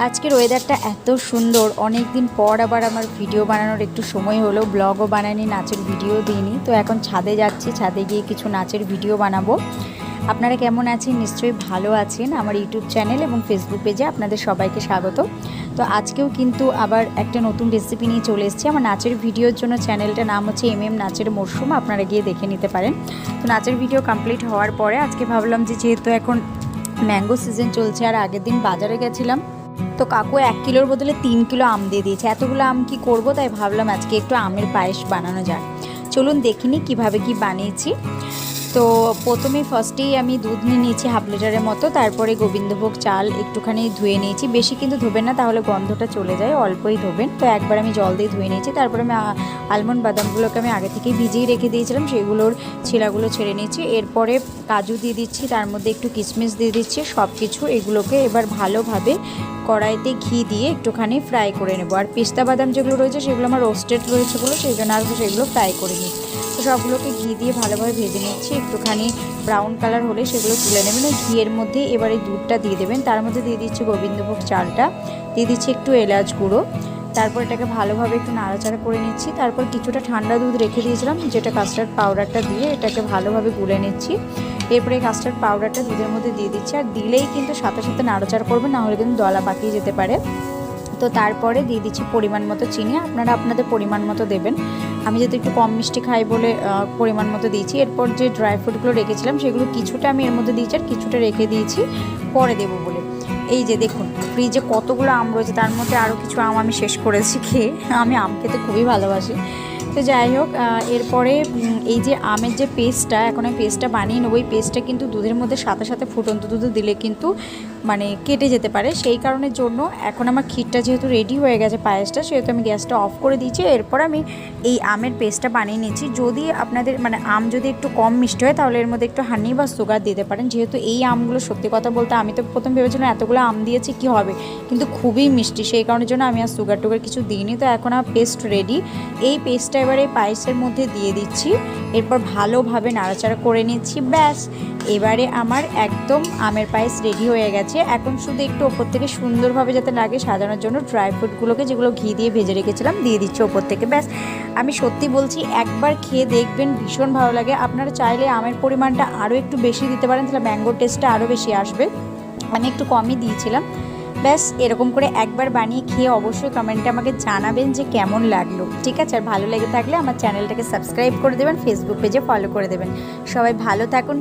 আজকের ওয়েদারটা এত সুন্দর, অনেক দিন পর আবার আমার ভিডিও বানানোর একটু সময় হলো। ব্লগও বানাইনি, নাচের ভিডিও দিইনি। তো এখন ছাদে যাচ্ছি, ছাদে গিয়ে কিছু নাচের ভিডিও বানাবো। আপনারা কেমন আছেন? নিশ্চয়ই ভালো আছেন। আমার ইউটিউব চ্যানেল এবং ফেসবুক পেজে আপনাদের সবাইকে স্বাগত। তো আজকেও কিন্তু আবার একটা নতুন রেসিপি নিয়ে চলে এসেছি। আমার নাচের ভিডিওর জন্য চ্যানেলটার নাম হচ্ছে নাচের মরশুম, আপনারা গিয়ে দেখে নিতে পারেন। তো নাচের ভিডিও কমপ্লিট হওয়ার পরে আজকে ভাবলাম যে যেহেতু এখন ম্যাঙ্গো সিজন চলছে আর আগের দিন বাজারে গেছিলাম, তো কাকু 1 কিলোর বদলে 3 কিলো আম দিয়ে দিয়েছে। এতগুলো আম কি করব, তাই ভাবলাম আজকে একটু আমের পায়েস বানানো যাক। চলুন দেখিনি কিভাবে কি বানিয়েছি। তো প্রথমে ফার্স্টেই আমি দুধ নিয়ে নিয়েছি হাফ লিটারের মতো, তারপরে গোবিন্দভোগ চাল একটুখানি ধুয়ে নিয়েছি। বেশি কিন্তু ধোবেন না, তাহলে গন্ধটা চলে যায়, অল্পই ধোবেন। তো একবার আমি জল দিয়ে ধুয়ে নিয়েছি। তারপরে আমি আলমন্ড বাদামগুলোকে আমি আগে থেকেই ভিজিয়ে রেখে দিয়েছিলাম, সেগুলোর ছিলাগুলো ছেড়ে নিয়েছি। এরপরে কাজু দিয়ে দিচ্ছি, তার মধ্যে একটু কিশমিশ দিয়ে দিচ্ছি। সব কিছু এগুলোকে এবার ভালোভাবে কড়াইতে ঘি দিয়ে একটুখানি ফ্রাই করে নেবো। আর পেস্তা বাদাম যেগুলো রয়েছে সেগুলো আমার রোস্টেড রয়েছে বলে সেই জন্য আর সেগুলো ফ্রাই করে নিই। তো সবগুলোকে ঘি দিয়ে ভালোভাবে ভেজে নিচ্ছি। একটুখানি ব্রাউন কালার হলে সেগুলো তুলে নেবেন। ওই ঘিয়ের মধ্যে এবারে দুধটা দিয়ে দেবেন। তার মধ্যে দিয়ে দিচ্ছি গোবিন্দভোগ চালটা, দিয়ে দিচ্ছি একটু এলাচ গুঁড়ো। তারপর এটাকে ভালোভাবে একটু নাড়াচাড়া করে নিচ্ছি। তারপর কিছুটা ঠান্ডা দুধ রেখে দিয়েছিলাম, যেটা কাস্টার্ড পাউডারটা দিয়ে এটাকে ভালোভাবে গুলে নিচ্ছি। এরপরে কাস্টার্ড পাউডারটা দুধের মধ্যে দিয়ে দিচ্ছি। আর দিলেই কিন্তু সাথে সাথে নাড়াচাড়া করবেন, নাহলে কিন্তু দলা পাকিয়ে যেতে পারে। তো তারপরে দিয়ে দিচ্ছি পরিমাণ মতো চিনি, আপনারা আপনাদের পরিমাণ মতো দেবেন। আমি যেহেতু একটু কম মিষ্টি খাই বলে পরিমাণ মতো দিয়েছি। এরপর যে ড্রাই ফ্রুটগুলো রেখেছিলাম সেগুলো কিছুটা আমি এর মধ্যে দিয়েছি, আর কিছুটা রেখে দিয়েছি পরে দেবো বলে। এই যে দেখুন ফ্রিজে কতগুলো আম রয়েছে, তার মধ্যে আরও কিছু আম আমি শেষ করেছি খেয়ে। আমি আম খেতে খুবই ভালোবাসি। তো যাই হোক, এরপরে এই যে আমের যে পেস্টটা, এখন আমি পেস্টটা বানিয়ে নেবো। এই পেস্টটা কিন্তু দুধের মধ্যে সাথে সাথে ফুটন্ত দুধে দিলে কিন্তু মানে কেটে যেতে পারে। সেই কারণের জন্য এখন আমার ক্ষীরটা যেহেতু রেডি হয়ে গেছে পায়েসটা, সেহেতু আমি গ্যাসটা অফ করে দিয়েছি। এরপর আমি এই আমের পেস্টটা বানিয়ে নিচ্ছি। যদি আপনাদের মানে আম যদি একটু কম মিষ্টি হয় তাহলে এর মধ্যে একটু হানি বা সুগার দিতে পারেন। যেহেতু এই আমগুলো সত্যি কথা বলতে আমি তো প্রথম ভেবেছিলাম এতগুলো আম দিয়েছি কি হবে, কিন্তু খুবই মিষ্টি, সেই কারণের জন্য আমি আর সুগার টুগার কিছু দিইনি। তো এখন আমার পেস্ট রেডি। এই পেস্টটা এবার এই পায়েসের মধ্যে দিয়ে দিচ্ছি। এরপর ভালোভাবে নাড়াচাড়া করে নিচ্ছি। ব্যাস, এবারে আমার একদম আমের পায়েস রেডি হয়ে গেছে। এখন শুধু একটু ওপর থেকে সুন্দরভাবে যাতে লাগে সাজানোর জন্য ড্রাই ফ্রুটগুলোকে, যেগুলো ঘি দিয়ে ভেজে রেখেছিলাম, দিয়ে দিচ্ছি ওপর থেকে। ব্যাস, আমি সত্যি বলছি একবার খেয়ে দেখবেন, ভীষণ ভালো লাগে। আপনারা চাইলে আমের পরিমাণটা আরও একটু বেশি দিতে পারেন, তাহলে ম্যাঙ্গোর টেস্টটা আরও বেশি আসবে। আমি একটু কমই দিয়েছিলাম। ব্যাস, এরকম করে একবার বানিয়ে খেয়ে অবশ্যই কমেন্টে আমাকে জানাবেন যে কেমন লাগলো। ঠিক আছে, আর ভালো লেগে থাকলে আমার চ্যানেলটাকে সাবস্ক্রাইব করে দেবেন, ফেসবুক পেজে ফলো করে দেবেন। সবাই ভালো থাকুন।